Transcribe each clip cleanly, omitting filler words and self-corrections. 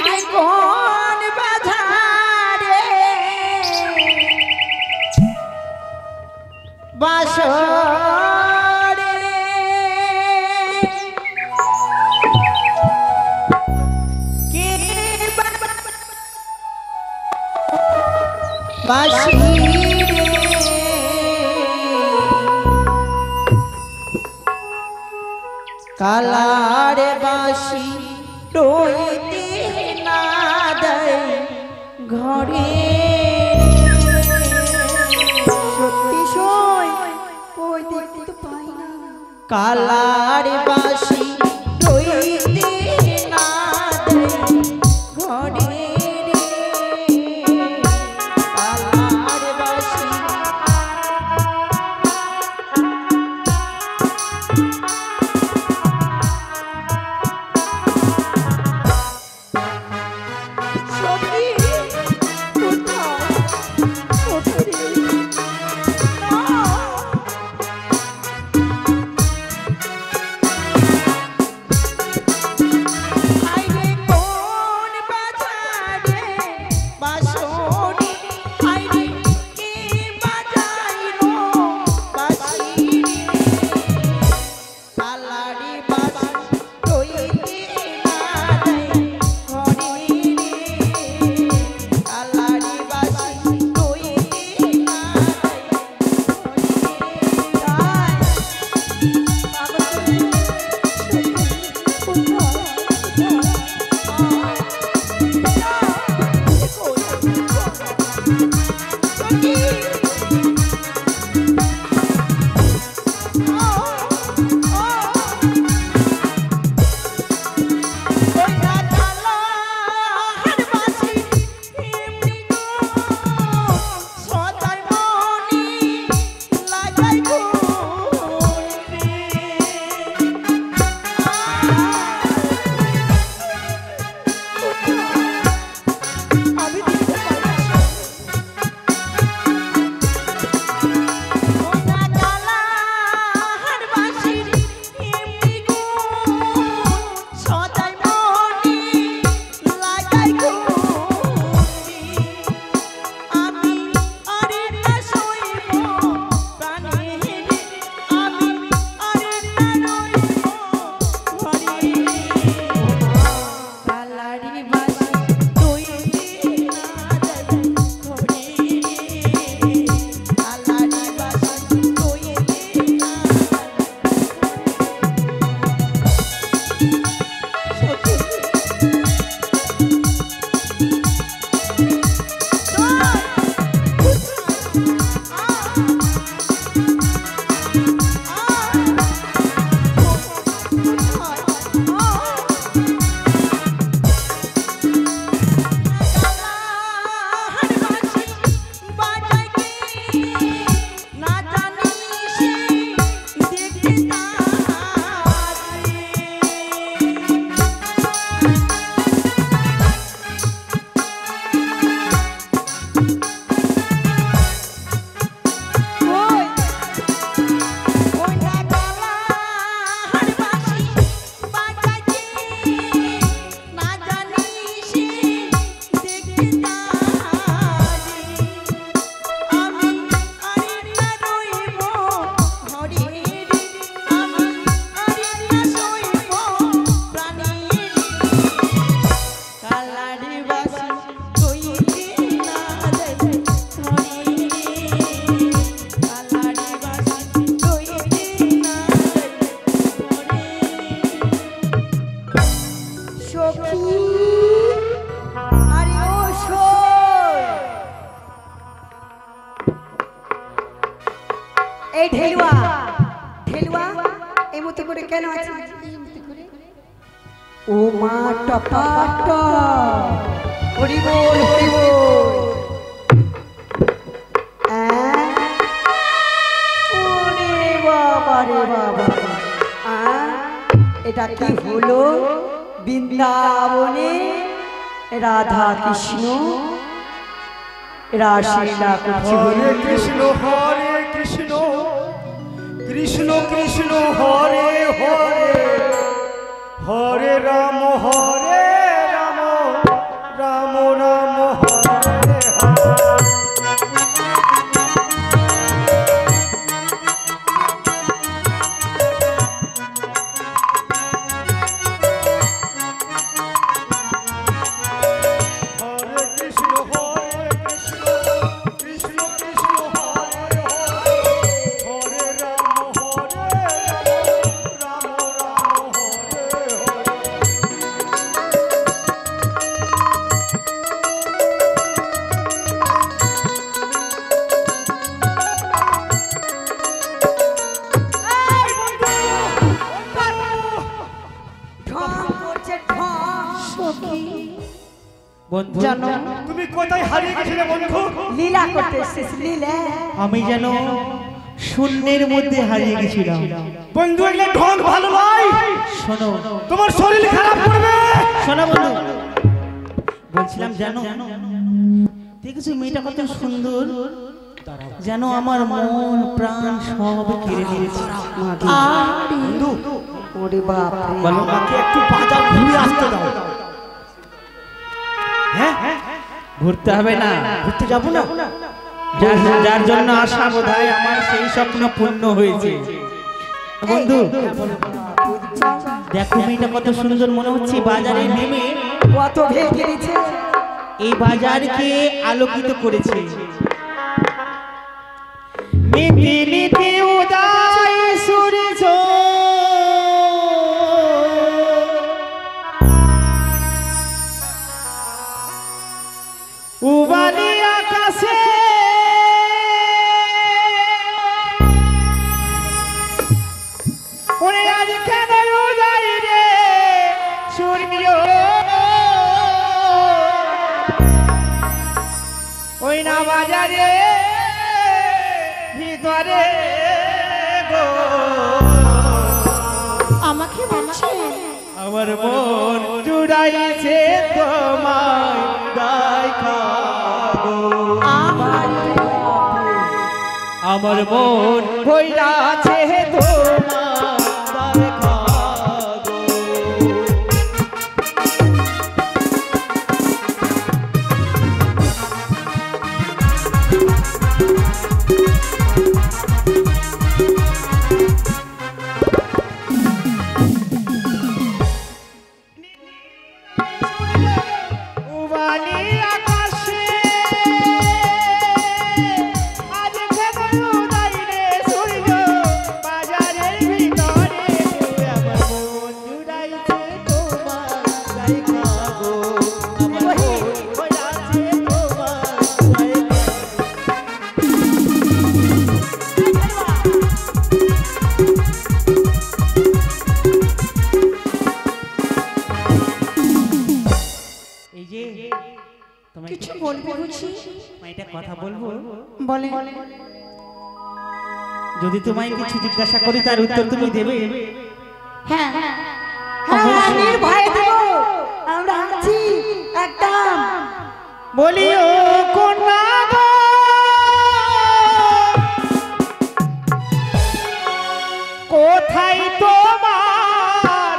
হাইরে কোন বাধারে বাসরে কে বাসি কালারে বাসি রইতে না দেয় ঘরে সত্যি সই কই দেখতে তো পাই না কালারে বাসি রইতে না দেয় ঘরে কালারে বাসি ঢেলুয়া ঢেলুয়া এই মতো করে কেন আছে ও মা টপাট হরি বল হরি বল ওরে বাবা রে বাবা এটা কি হলো বৃন্দাবনে রাধা কৃষ্ণ রাসলীলা করছে হরে কৃষ্ণ কৃষ্ণ কৃষ্ণ হরে হরে হরে রাম বন্ধু জানো তুমি কোথায় হারিয়ে গেছিলে বন্ধু? লীলা করতে এসেছিস লীলা। আমি যেন শূন্যের মধ্যে হারিয়ে গেছিলাম। বন্ধু এগুলো ঢং ভালো নয়, শোনো তোমার শরীর খারাপ করবে। শোনো বন্ধু, বলছিলাম জানো দেখেছো মেয়েটা কত সুন্দর, যেন আমার মন প্রাণ সব কেড়ে নিয়েছে। বন্ধু ওরে বাপ রে। বলো আমাকে একটু বাজার ঘুরে আসতে দাও। হ্যাঁ ঘুরতে হবে না, ঘুরতে যাবো না? যার জন্য আশা বোধহয় আমার সেই স্বপ্ন পূর্ণ হয়েছে। বন্ধু দেখো মেয়েটা কত সুন্দর, মনে হচ্ছে বাজারে নেমে কত ভেঙে গেছে। এই বাজারকে আলোকিত করেছে। নীতি নীতি উদয় সূর্য উবালি আকাশে ওরে আজ কেন উদয় রে সূর্য ওই না বাজারে ভিতরে গো আমাকে বলছে আমার মন জুড়াইছে তোমায় দেখাবো। আমার মন ভইরাছে তোমায় দেখাবো। উবালি আকাশে আজ কেন উদয় রে সূর্য বাজারের ভিতরে আমার মন জুড়াইছে তোমার দেখাবো। আমার মন ভইরাছে তোমার দেখাবো। এই যে তোমায় কিছু বলবি বুঝি? একটা কথা বলবো, বলে যদি তোমায় কিছু জিজ্ঞাসা করি তার উত্তর তুমি দেবে? হ্যাঁ হ্যাঁ নির্ভয়ে দেব, আমরা আছি একদম। বলিও কন্যা গো, কোথায় তোমার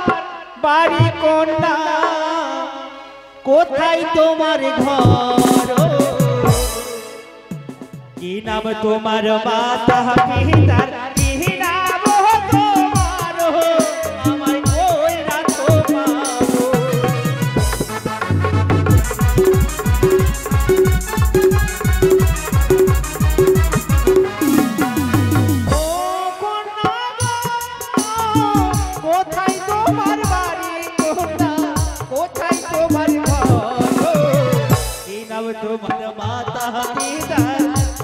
বাড়ি কন্যা, কোথায় তোমার ঘর, কি নাম তোমার মাতা পিতার, কি নাম তোমার আমার কইরা তোমার। ও কন্যা গো, কোথায় তোমার বাড়ি কন্যা, কোথায় তোমার ঘর, কি নাম তোমার মাতা পিতা,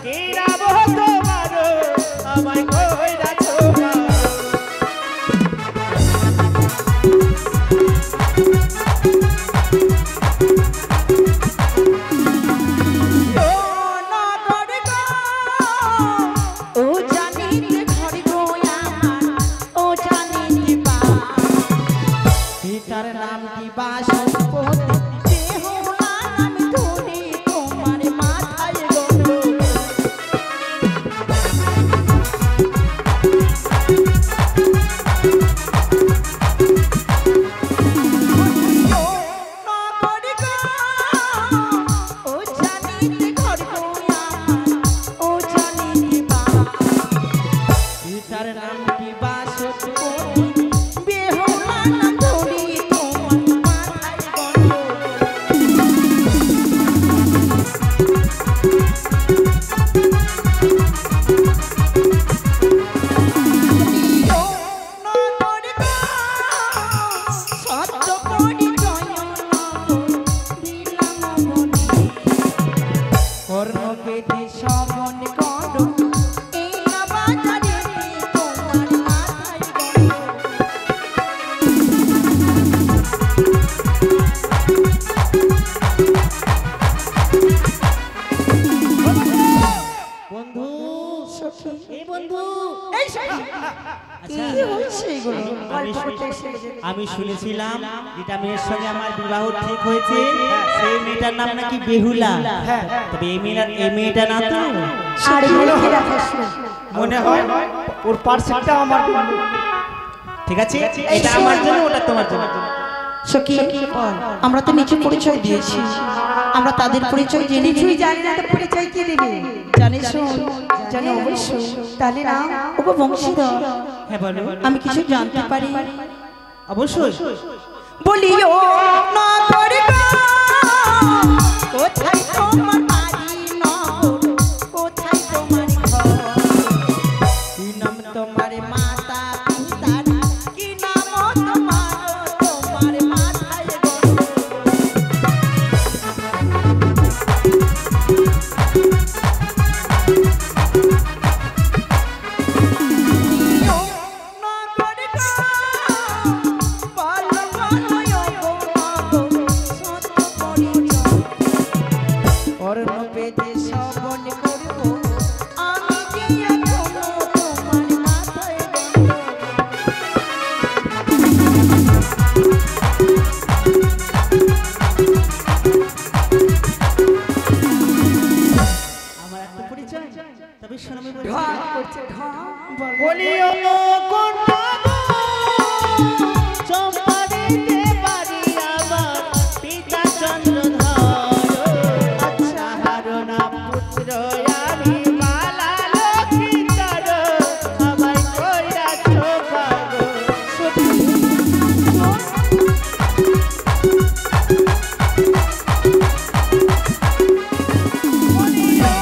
কি নাম তোমার আমায় কইরা তোমার। ও জানি ঘর গো আমার, ও জানি বা পিতার নাম কি বাসপতি, দেহ নাম ধরে তোমার আচ্ছা কি হচ্ছে এগুলো আমি গল্প করতে এসে আমি শুনেছিলাম যেটা মেয়ের সঙ্গে আমার বিবাহ ঠিক হয়েছে সেই মেয়েটার নাম নাকি বেহুলা। হ্যাঁ তবে এই মেয়েটা না তো আর লিখে রাখিস না। মনে হয় ওর পার্সেলটা আমার ঠিক আছে এটা আমার জন্য ওটা তোমার জন্য। সখী আমরা তো নিচে পরিচয় দিয়েছি, আমরা তাদের পরিচয় জেনে কিছুই জানি না তো পরিচয় কে দেবে? জানিস জানি অবশ্যই। তাহলে না ওগো বংশীধর, হ্যাঁ বলো। আমি কিছু জানতে পারি? অবশ্যই। বলিও না করে কোথায় তোমার বাড়ি নগর, কোথায় তোমার ঘর, কি নাম তোমার মাতা পিতার, কি নাম তোমার মাথায় গড়। আমার একটা পরিচয় তবে শোনো আমি বলছি। ঢং করছে ঢং। বলিও কন্যা গো, চম্পারিতে বাড়ি আমার পিতা চন্দ্রধর। তাহার নাম পুত্র আমি বালা লক্ষিন্দর, আমায় কইরাছ পাগল। বলিও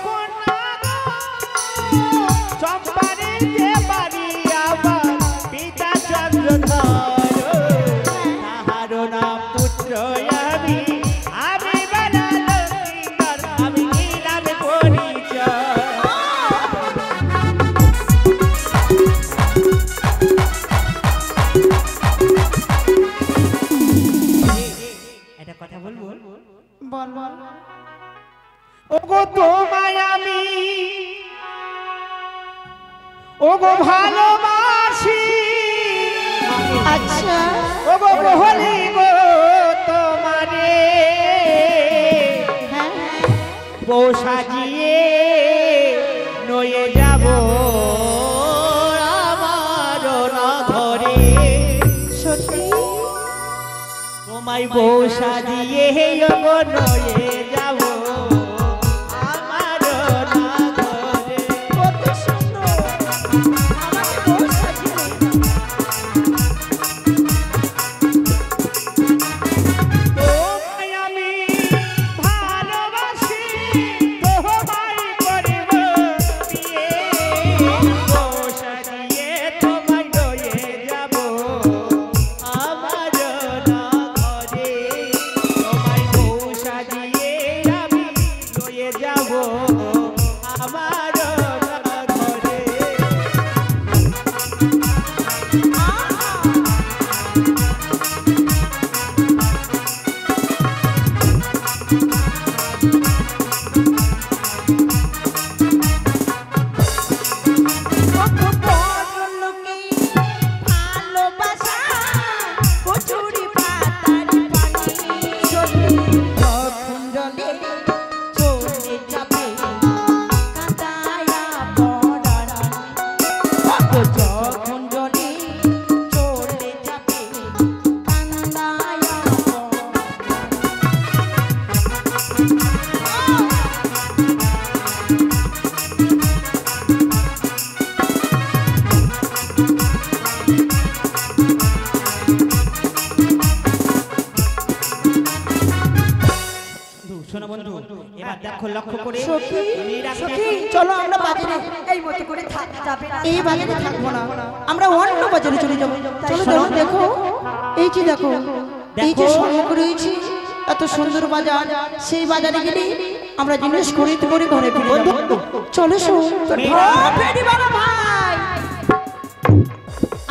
কন্যা গো, চম্পারিতে বাড়ি আমার পিতা চন্দ্রধর। তাহার নাম পুত্র আমি বালা লক্ষিন্দর, আমি নিলাম পরিচয়। একটা কথা বলবো? বল বল। ওগো তোমায় আমি ওগো ভালোবাসি, আচ্ছা ওগো বহলি গো তোমারে হ্যাঁ বউ সাজিয়ে নয়ে যাব আমার না ধরে। সত্যি তোমায় বউ সাজিয়ে ওগো নয়ে যাব আমার না ধরে। কত সুন্দর আমাকে বউ সাজিয়ে তোমায় আমি ভালোবাসি, তোমায় করিব বিয়ে, বউ সাজিয়ে তোমায় লয়ে যাব আমার না ঘরে। তোমায় বউ সাজিয়ে আমি লয়ে যাব আমার না ঘরে। শোনো বন্ধু, এবার দেখো লক্ষ্য করে মেয়েরা চলো আমরা বাজারে এই মতো করে থাকা যাবে না। এই বাজারে থাকবো না, আমরা অন্য বাজারে চলে যাবো। চলো চলো দেখো, এই যে দেখো এই যে সমগ্র রয়েছে এত সুন্দর বাজার, সেই বাজারে গেলে আমরা জিনিস খরিদ করে ঘরে ফিরে যাবো। চলো শোন ফেরি বাবা ভাই।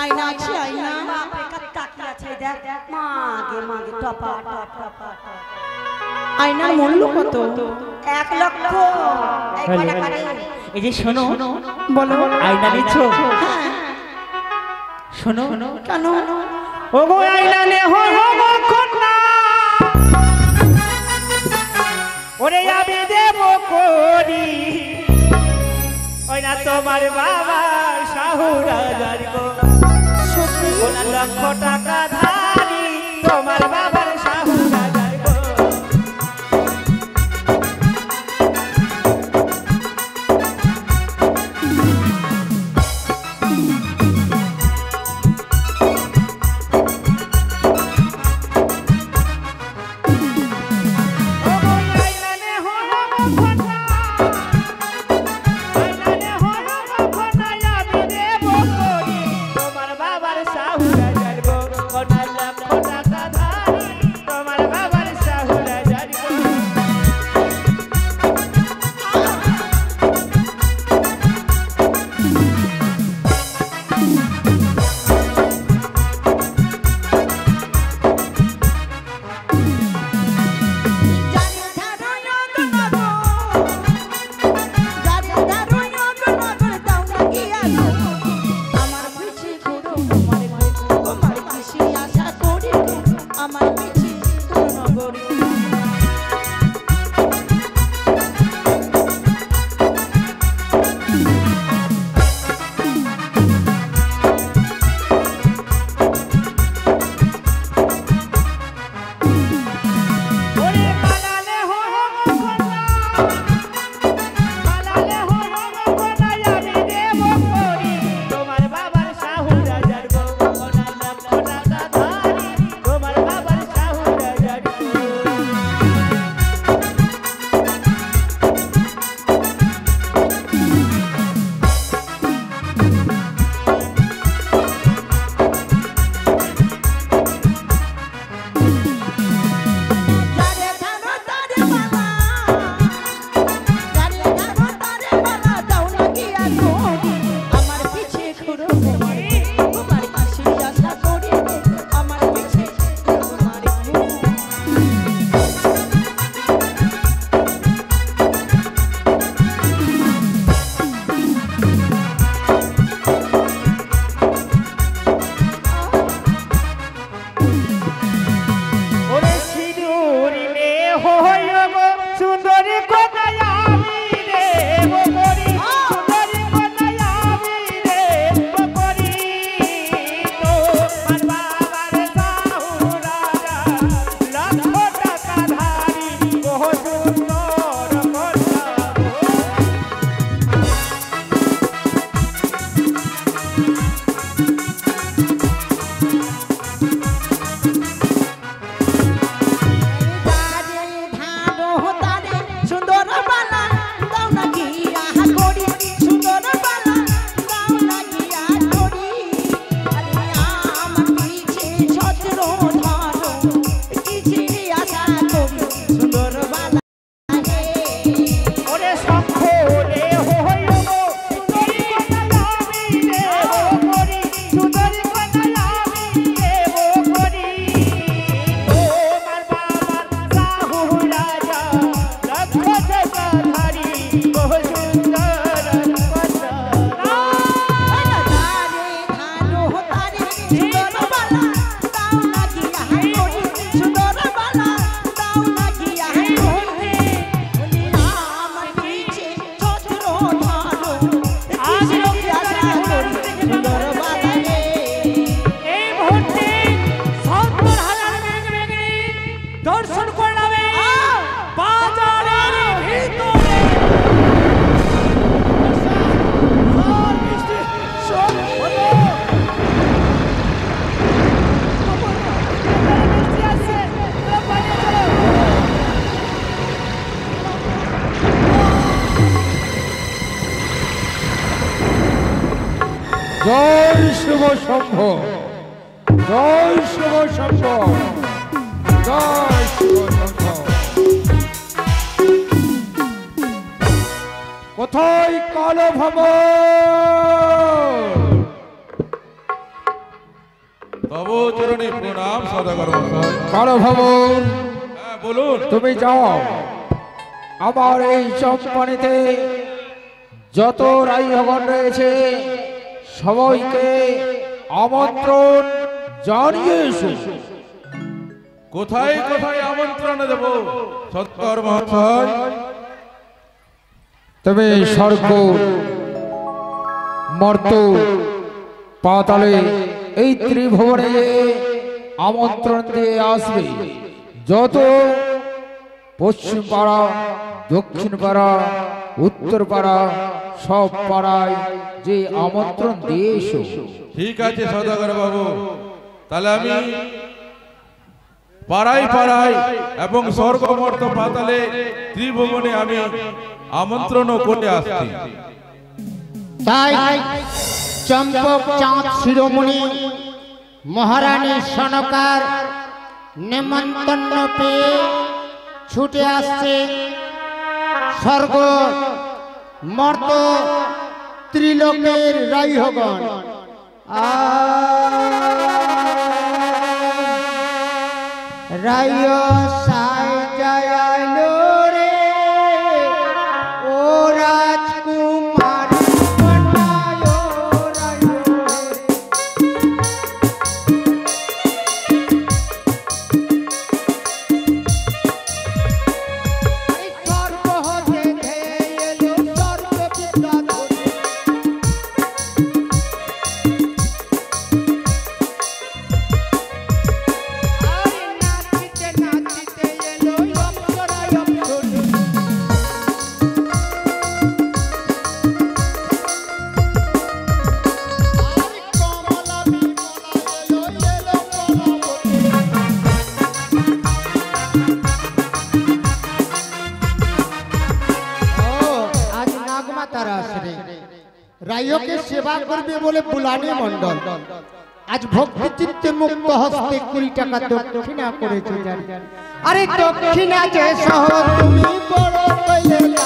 আয়না আছে আয়না, বাপরে কার তাকিয়ে আছে দেখ। মাগে মাগে টপা টপা টপা। আয়নার মূল্য কত? 1 লক্ষ। এই কটা কাটে। এই যে শোনো, বলো বলো। আয়না নিচ্ছ? হ্যাঁ শোনো কেন? ও গো আইলানে হয় গো কন্যা ওরে আমি দেব করি ওই না তোমার বাবা শাহু রাজার গো সত্যি? ওনা লক্ষ টাকা ধারি তোমার বাবার শাহু রাজার গো জয় শিব শম্ভ, জয় শিব শম্ভ, জয় শিব শম্ভ। কোথায় কালো ভ্রমণ? বাবু চরণে প্রণাম সদাগর মশাই। কালো ভ্রমণ, হ্যাঁ বলুন। তুমি যাও, আমার এই চম্পানিতে যত রাইভগণ রয়েছে সবাইকে আমন্ত্রণ জানিয়ে এসো। কোথায় কোথায় আমন্ত্রণ দেব সত্তর মহাশয়? তবে স্বর্গ মর্ত পাতালে এই ত্রিভুবনে আমন্ত্রণ দিয়ে আসবে। যত পশ্চিম পাড়া, দক্ষিণ পাড়া, উত্তর পাড়া, সব পাড়ায় যে আমন্ত্রণ দিয়ে এসো। ঠিক আছে সদাগর বাবু, তাহলে আমি পাড়ায় পাড়ায় এবং স্বর্গমর্ত পাতালে ত্রিভুবনে আমি আমন্ত্রণ করে আসছি। তাই চম্পক চাঁদ শিরোমণি মহারানী সনকার নেমন্তন্ন পেয়ে ছুটে আসছে স্বর্গ মর্ত ত্রিলোকের রাইহগণ। রাইয় সাই জয়ালো রে ও রাজকুমার বনায়ো রাইয় স্বর্গ হতে ধেয়ে এলো স্বর্গ পিতা ধরে। আরে নাচিতে নাচিতে এলো অপ্সরা অপ্সরা। আরে কমলা বিমলা এলো এলো কলাবতী। আজ নাগমাতারা আসবে, রাইয়কে সেবা করবে বলে বুলানি মণ্ডল আজ ভক্তি চিত্তে মুক্ত হস্তে 20 টাকা দক্ষিণা করেছে জানি। আরে দক্ষিণা যে সহ তুমি বড় কইলে না।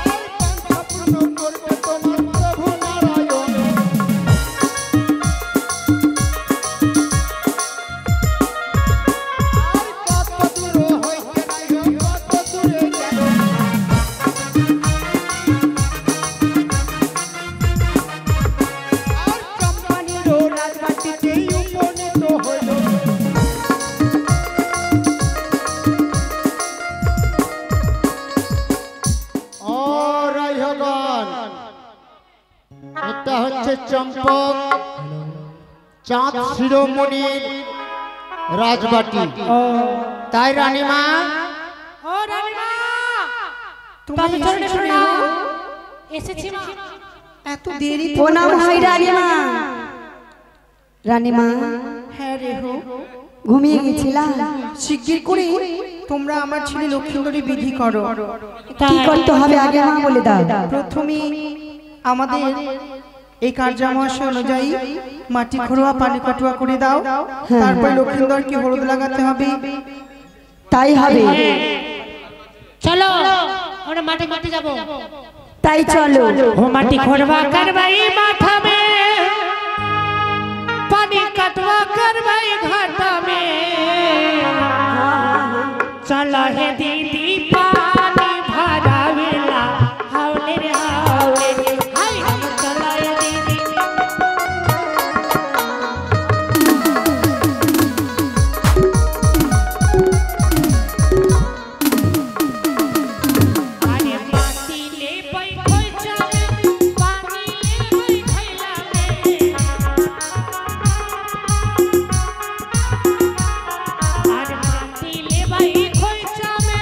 আর পঞ্চপূর্ণ করবে তোমার প্রভু নারায়ণ। আর কত দূর হইতে রাইয় কত দূরে গেল। আর চম্পানির রাজবাটিতে উপনীত হইল। ও রাইহগণ, এটা হচ্ছে চম্পক চাঁদ শিরোমণির রাজবাটি। তাই রানীমা ও রানীমা, তুমি তবে চলো এসেছো না, রে? এসেছি মা। এত দেরি প্রণাম হয় রানীমা। রানীমা হ্যাঁ রে হো, ঘুমিয়ে গেছিলাম। শিগগির করে তোমরা আমার ছেলে লক্ষ্মীন্দরী বিধি করো। কি করতে হবে আগে মা বলে দাও। প্রথমে আমাদের এই কার্যামশয় অনুযায়ী মাটি খোঁড়া পানি কাটুয়া করে দাও। তারপর লক্ষ্মীন্দরকে হলুদ লাগাতে হবে। তাই হবে। চলো আমরা মাঠে মাঠে যাবো। তাই চলো। हो माटी खोड़वा करवाई माथा में, पानी कटवा करवाई घाटा में। चलो हे दीदी पानी भरावेला हावले रे हावले। हाय हम चलो हे दीदी। अरे माटी ले पई कोई चाले, पानी ले पई थैला में। अरे माटी ले पई कोई चाले,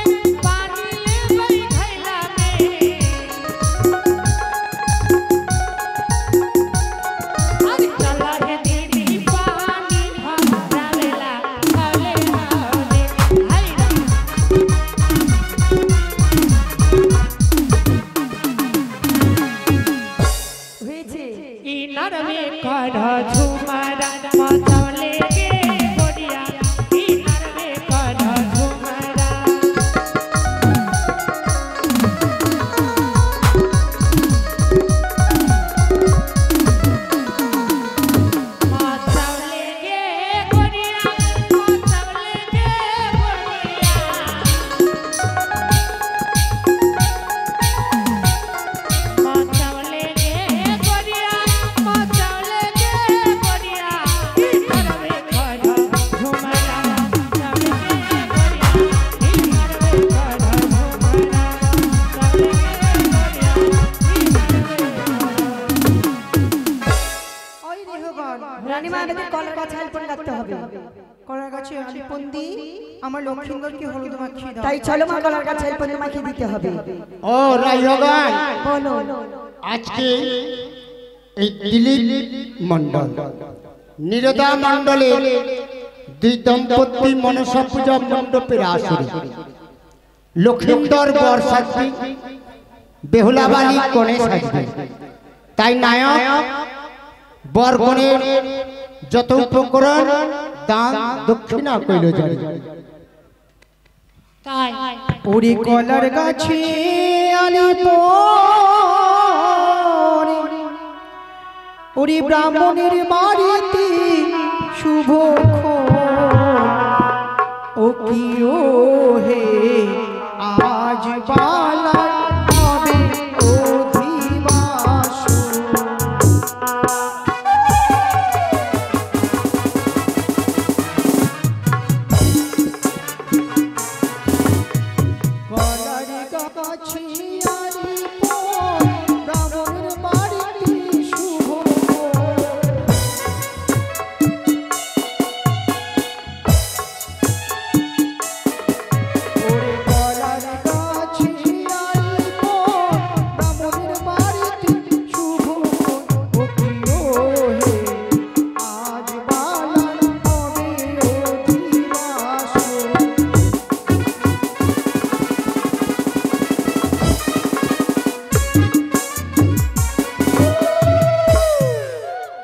গাছে আলপন গাঁথতে হবে। কলার গাছে আলপন দি আমার লক্ষ্মীন্দরকে হলুদ মাখিয়ে দাও। তাই চলো মা, কলার গাছে আলপন মাখিয়ে দিতে হবে। ও রায়গণ, বলো। আজকে এই দিলীপ মন্ডল নিরদা মন্ডলের দুই দম্পতি মনসা পূজা মণ্ডপের আসরে লক্ষ্মীন্দর বর সাজবে, বেহুলাবালি কনে সাজবে। তাই নায়ক বর কনের যত উপকরণ দান দক্ষিণা কইল জানি। তাই ওরে কলার গাছে আলপন, ওরে ব্রাহ্মণের বাড়িতে শুভক্ষণ, ও কি ও হে আজ বালার হবে অধিবাস। কলার গাছে আলপন, ব্রাহ্মণের বাড়িতে শুভক্ষণ, ওরে কলার গাছে আলপন, ব্রাহ্মণের বাড়িতে শুভক্ষণ, ও কি ও হে আজ বালার হবে অধিবাস।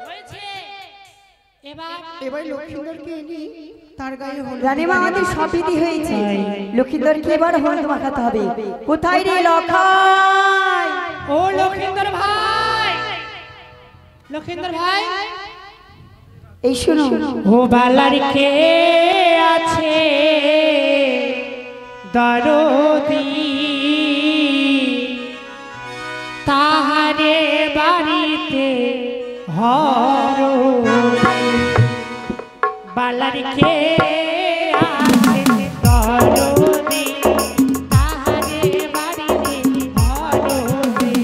হয়েছে। এবার এবার লক্ষ্মীন্দরকে এনে তার গায়ে হলুদ রানীমা, আমাদের সব বিধি হয়েছে, লক্ষ্মীন্দরকে এবার হলুদ মাখাতে হবে। কোথায় রে লখাই? ও লক্ষিন্দর ভাই, লক্ষিন্দর ভাই, এই শোনো, ও বালার কে আছে দরদি, তাহারে বাড়িতে হর বালার কে আছে দরদি, তাহারে বাড়িতে হরবে।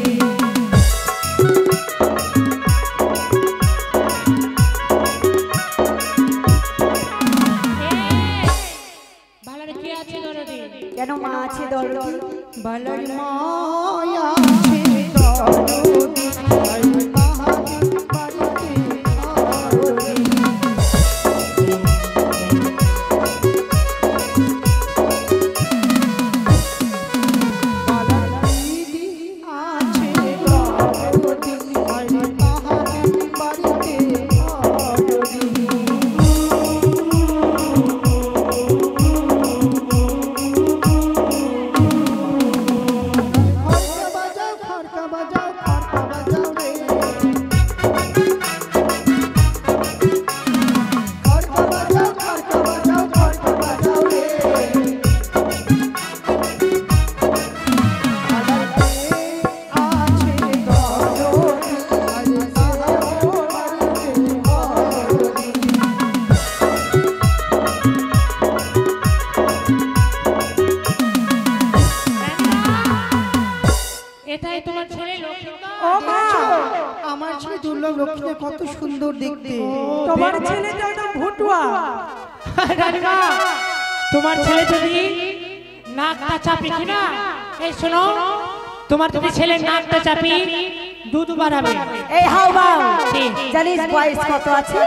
বালার কে আছে দরদি? কেন মা আছে দরদি? বালার মায়া আছে দরদি, তাই তাহাকে বাড়িতে আরতি। বালার দিদি আছে দরদি, তাই তাহাকে বাড়িতে আরতি। খড়কা বাজাও, খড়কা বাজাও, খড়কা বাজাও রে। খড়কা বাজাও, খড়কা বাজাও, খড়কা বাজাও রে। বালাতে আছে দরদি, আজ তাহার বাড়িতে হরদি। এটাই তোমার ছেলে লক্ষিন্দর? ও মা, আমার ছেলে দুর্লভ লক্ষ্মীদের কত সুন্দর দেখতে। তোমার ছেলেটা তো ভুটুয়া। রানীমা, তোমার ছেলে যদি নাকটা চাপি কিনা, এই শোনো, তোমার যদি ছেলে নাকটা চাপি দুধ বাড়াবে। এই হাও বাও, কি? জানিস বয়স কত আছে?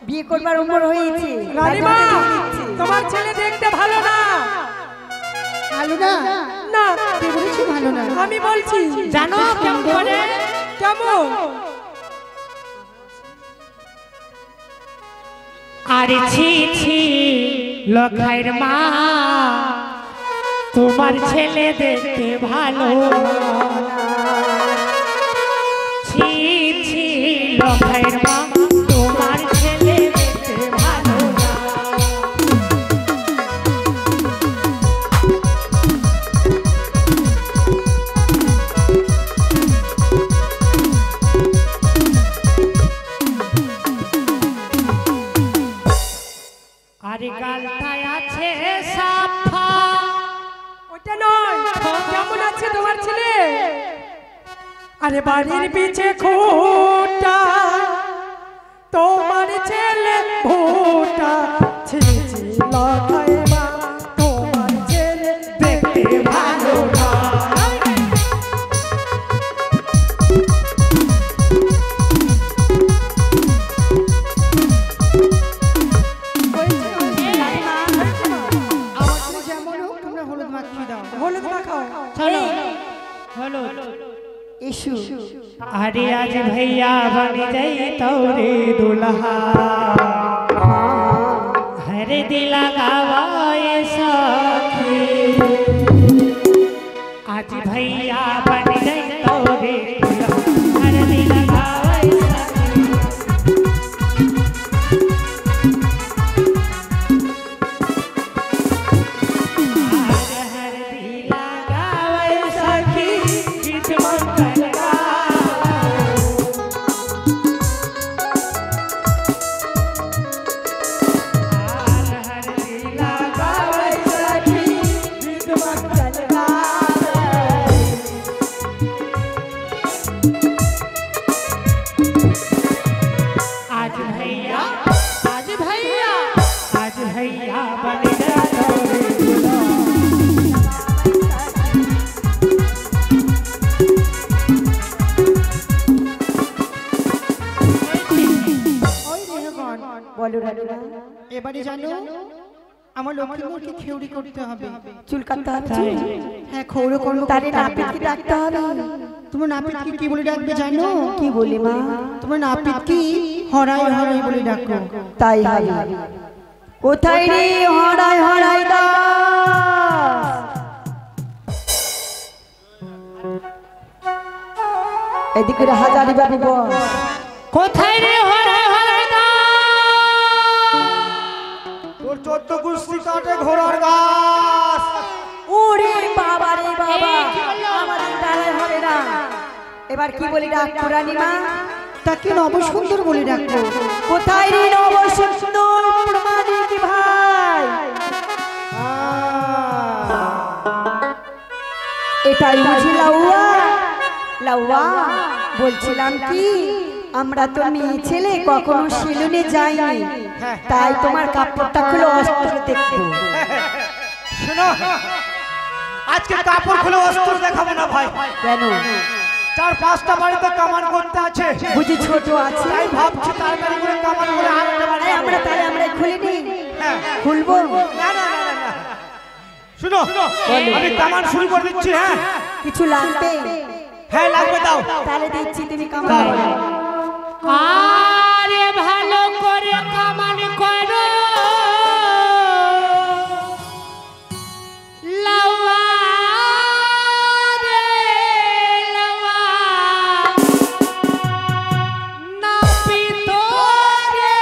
বিয়ে করবার উমর হয়েছে। রানীমা, তোমার ছেলে দেখতে ভালো না। ভালো না? না, কে বলেছে ভালো না? আমি বলছি। জানো কেমন করে? কেমন? আরে ছি ছি লখাইর মা, তোমার ছেলে দেখতে ভালো না। ছি ছি লখাইর মা, তোমার ছেলে দেখতে ভালো না। আরে গালটায় আছে সাফা, ওটা নয়। কেমন আছে তোমার ছেলে? আরে বাড়ির পিছে খোটা, তোমার ছেলে ভোটা ছিঁড়েছে লখায় মা তোমার ছেলে দেখতে ভালো না হলুদ মাখাও চলো হলুদ ইস্যু अरे आज भैया बन गई तौरे दुल्हा हरे दिला गावाए सखी आज भैया बन गई तौरे दुल्हा हरे दिला गावाए सखी आज हरे दिला गावाए सखी गीत मंगल বলো রানীমা এবারে জানো আমার লক্ষ্মীকে খেউড়ি করতে হবে চুল কাটতে হবে হ্যাঁ খৌড়ো কর্ম তারে নাপিতকে ডাকতে হবে তোমার নাপিতকে কি বলে ডাকবে জানো কি বলি মা তোমার নাপিতকে হরাই হরাই বলে ডাকো তাই হবে কোথায় রে হরাই হরাই দাস এদিকে হাজারি বাবু বস কোথায় রে হরাই হরাই দাস তোর 14 গুষ্টি কাটে ঘোড়ার গাছ ওরে বাবা রে বাবা আমাদের দ্বারাই হবে না এবার কি বলি ডাকবো রানীমা তাকে নবসুন্দর বলে ডাকো কোথায় রে নবসুন্দর প্রমাণিক ভাই এটাই বুঝি লাউয়া লাউয়া বলছিলাম কি আমরা তো মেয়ে ছেলে কখনো সেলুনে যাইনি তাই তোমার কাপড়টা খুলে অস্ত্র দেখবো শোনো আজকে কাপড় খুলে অস্ত্র দেখাবো না ভাই কেন 4-5টা বাড়িতে কামান করতে আছে বুঝি ছোট আছে তাই ভাবছি তাড়াতাড়ি করে কামান করে আনতে পারি আমরা তাহলে আমরা খুলে নিই খুলবো না না না না শুনো আমি কামান শুরু করে দিচ্ছি হ্যাঁ কিছু লাগবে হ্যাঁ লাগবে দাও তাহলে দিচ্ছি তুমি কামান আরে ভালো করে কামান করো লাউয়া রে লাউয়া নাপিত রে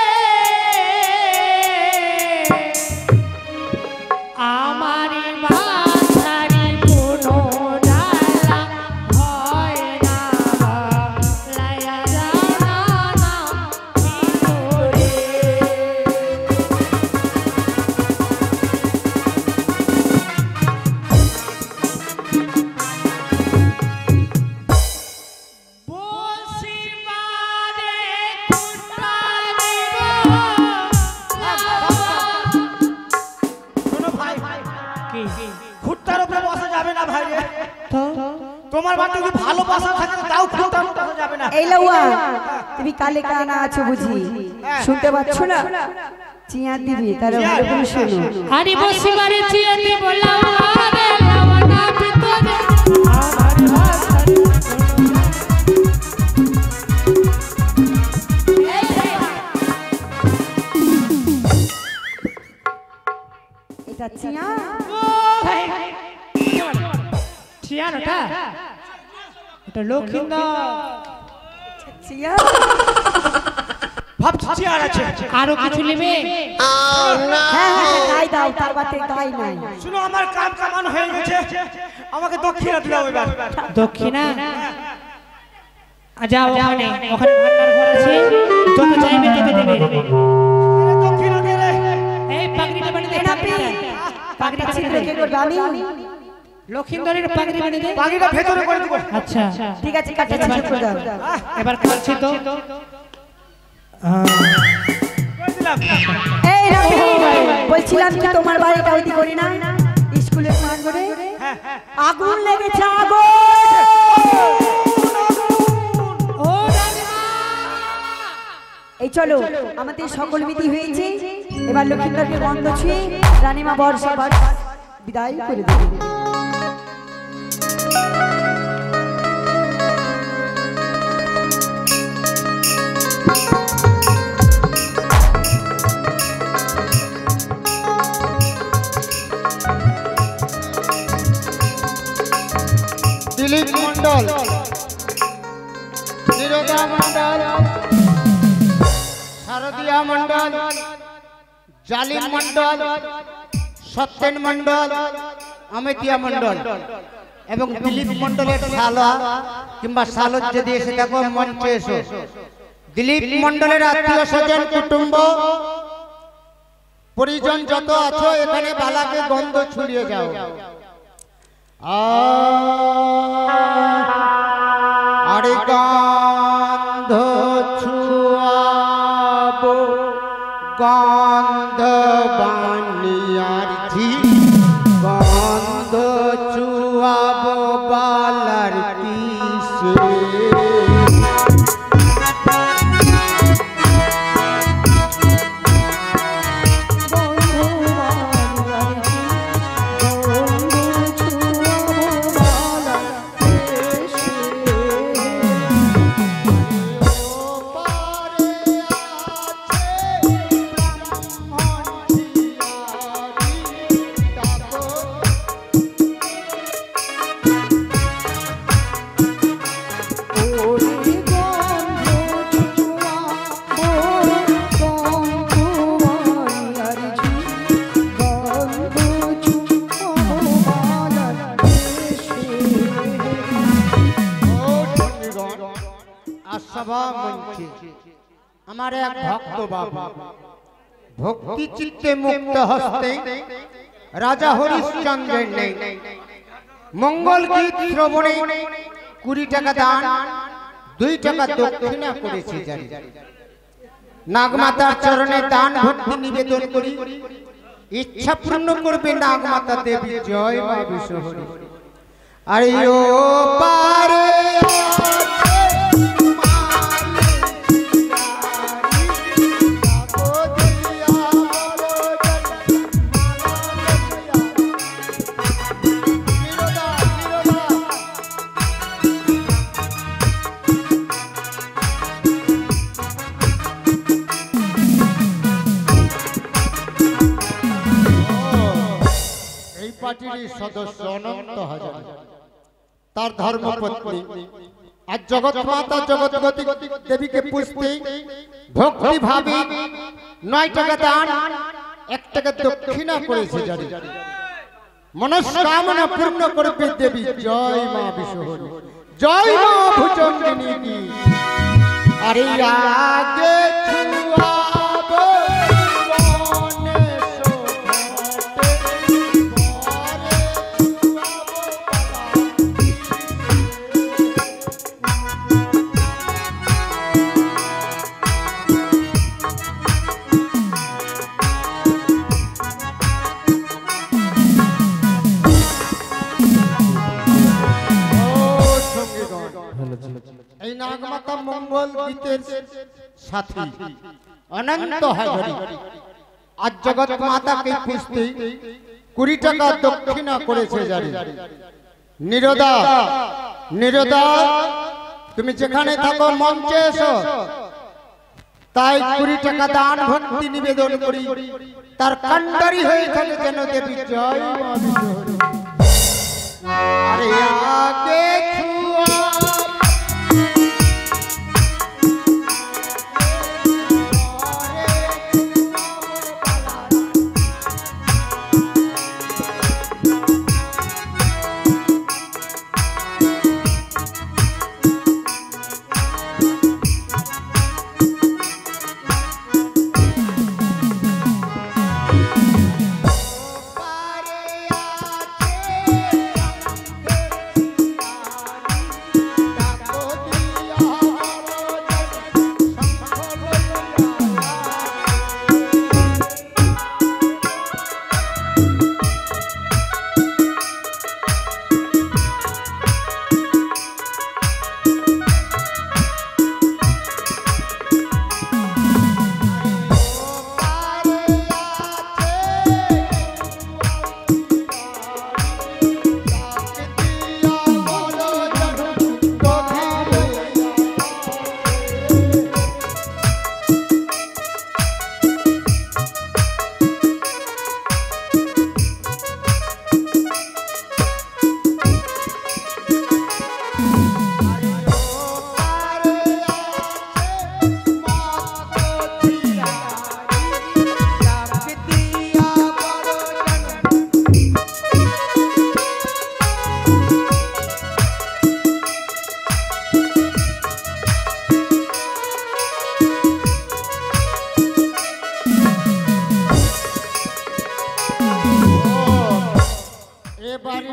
আমার মাথারি কোনো ডালা হয় না লায়া জানা না ভিতরে বসিবারে কুটা দিব শোনো ভাই কি খুঁটার উপরে বসা যাবে না ভাই রে তো তোমার বাড়িতে যদি ভালো বাসা থাকে তাও খুঁটার উপরে বসা যাবে না এই লাউয়া তুমি কালে কানা আছো বুঝি শুনতে পাচ্ছ না চিয়া দিবি তার ভালো করে শোনো আরে বসিবারে চিয়া দিব লাউয়া রে লাউয়া নাপিত রে আমার মাথারি এটা চিয়া চিয়ানোটা এটা লক্ষ্মীন্দর চিয়া ভাবছি চেয়ার আছে আরো কিছু নেবে হ্যাঁ হ্যাঁ গাই দাও তার বাতে গাই নাই শুনো আমার কাম কামান হয়ে গেছে আমাকে দক্ষিণা দাও এবার দক্ষিণা যাও ওখানে ওখানে ভান্ডার ঘর আছে যত চাইবে তত দেবে দক্ষিণা দে রে এই পাগড়িটা বানিয়ে দে পাগড়ি ছিদ্র কে করবে আমি লক্ষ্মীন্দরের পাগড়ি বানিয়ে দে বাকিটা ভেতরে করে দেব আচ্ছা ঠিক আছে কাটা ছিদ্র করে দাও এবার কাটছি তো এই রাখি বলছিলাম কি তোমার বাড়িটা ওইদিকে করি না স্কুলের প্রাঙ্গণে আগুন লেগেছে আগুন এই চলো আমাদের সকল বিধি হয়েছে এবার লক্ষ্মীন্দরকে বন্ধ ছুঁয়ে রানীমা বর্ষা বিদায় করে দেবে দিলীপ মন্ডল, নিরোদা মন্ডল, শারদিয়া মন্ডল, জালিম মন্ডল, সত্যেন মন্ডল, অমিতিয়া মন্ডল এবং দিলীপ মন্ডলের শালা কিংবা শালক যদি এসে দেখো মঞ্চে এসো। দিলীপ মন্ডলের আত্মীয় স্বজন কুটুম্ব পরিজন যত আছো এখানে বালাকে গন্ধ ছড়িয়ে যাও। আরে গন্ধ ছুয়াবো গন্ধ বানিয়ার ঝি গন্ধ ছুয়াবো বালার কিসে আমার এক ভক্ত বাবা ভক্তি চিত্তে মুক্ত হস্তে রাজা হরিশ্চন্দ্রের নেই মঙ্গল গীত শ্রবণে 20 টাকা দান 2 টাকা দক্ষিণা করেছে জানি নাগমাতার চরণে দান ভক্তি নিবেদন করি ইচ্ছা পূর্ণ করবে নাগমাতা দেবী জয় মা বিশ্বহরি। আরে ও পারে সদস্য অনন্ত হাজার তার ধর্মপত্নী আজ জগৎ মাতা জগৎগতি দেবীকে পুজতে ভক্তি ভাবে 9 টাকা দান 1 টাকা দক্ষিণা করেছে জানি মনস্কামনা পূর্ণ করবে দেবী জয় মা বিশ্বহরি জয় মা ভুজঙ্গিনী। আরে আগে ছুয়াবো এই নাগমাতা মঙ্গল গীতের সাথী অনন্ত হাজারি আজ জগৎ মাতাকে খুঁজতে 20 টাকা দক্ষিণা করেছে জানি নিরোদা নিরোদা তুমি যেখানে থাকো মঞ্চে এসো তাই 20 টাকা দান ভক্তি নিবেদন করি তার কান্ডারি হয়ে থাকে যেন দেবী জয় মা বিশ্বহরি। আরে আগে এবারে